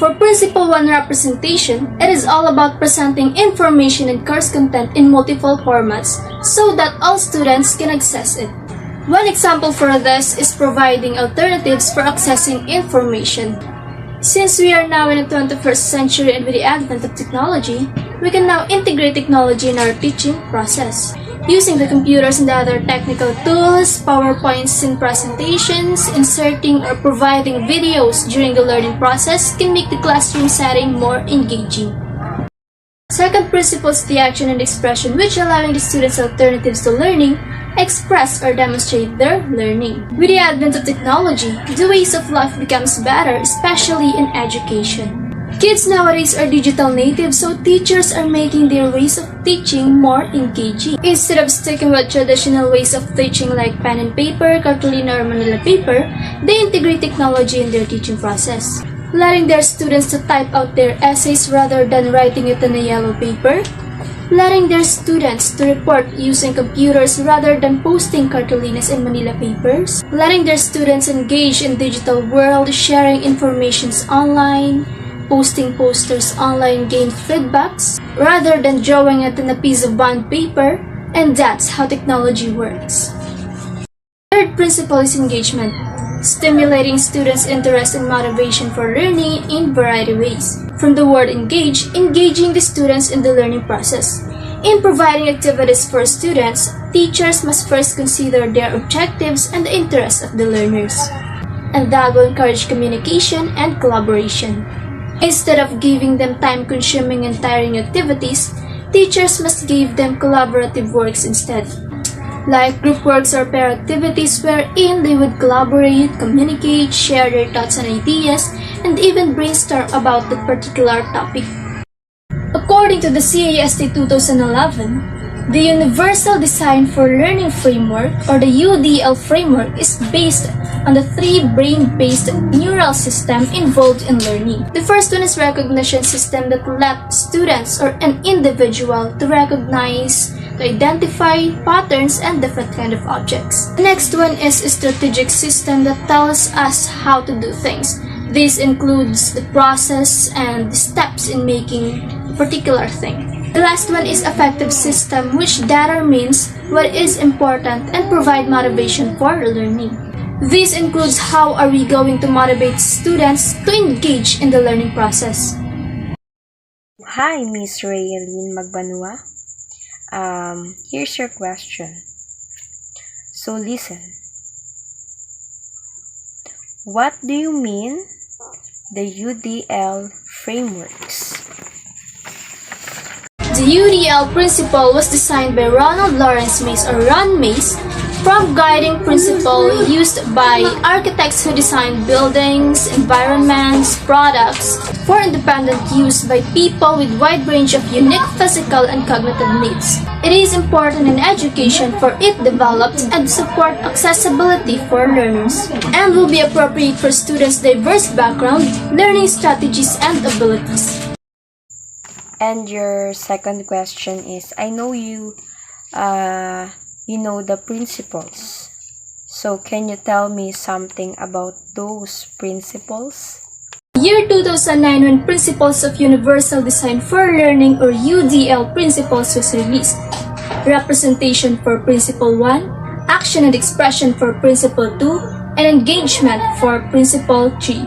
For Principle 1 representation, it is all about presenting information and course content in multiple formats so that all students can access it. One example for this is providing alternatives for accessing information. Since we are now in the 21st century and with the advent of technology, we can now integrate technology in our teaching process. Using the computers and other technical tools, PowerPoints and presentations, inserting or providing videos during the learning process can make the classroom setting more engaging. Second principle is the action and expression, which allowing the students alternatives to learning, express or demonstrate their learning. With the advent of technology, the ways of life becomes better, especially in education. Kids nowadays are digital natives, so teachers are making their ways of teaching more engaging. Instead of sticking with traditional ways of teaching like pen and paper, cartolina or manila paper, they integrate technology in their teaching process, letting their students to type out their essays rather than writing it on a yellow paper, letting their students to report using computers rather than posting cartolinas and manila papers, letting their students engage in digital world, sharing informations online, posting posters online, gain feedbacks rather than drawing it on a piece of bond paper, and that's how technology works. Third principle is engagement, stimulating students' interest and motivation for learning in variety ways. From the word engage, engaging the students in the learning process. In providing activities for students, teachers must first consider their objectives and the interests of the learners, and that will encourage communication and collaboration. Instead of giving them time-consuming and tiring activities, teachers must give them collaborative works instead, like group works or pair activities wherein they would collaborate, communicate, share their thoughts and ideas, and even brainstorm about the particular topic. According to the CAST 2011, the Universal Design for Learning Framework, or the UDL framework, is based on the three brain-based neural systems involved in learning. The first one is recognition system that lets students or an individual to recognize, to identify patterns and different kind of objects. The next one is a strategic system that tells us how to do things. This includes the process and the steps in making a particular thing. The last one is affective system, which determines what is important and provide motivation for learning. This includes how are we going to motivate students to engage in the learning process. Hi, Miss Raylene Magbanua. Here's your question. So listen. What do you mean the UDL frameworks? The UDL principle was designed by Ronald Lawrence Mace, or Ron Mace, from guiding principle used by architects who design buildings, environments, products for independent use by people with wide range of unique physical and cognitive needs. It is important in education for it developed and support accessibility for learners, and will be appropriate for students' diverse background, learning strategies, and abilities. And your second question is, I know you know the principles. So can you tell me something about those principles? Year 2009, when Principles of Universal Design for Learning, or UDL principles, was released. Representation for Principle 1, action and expression for Principle 2, and engagement for Principle 3.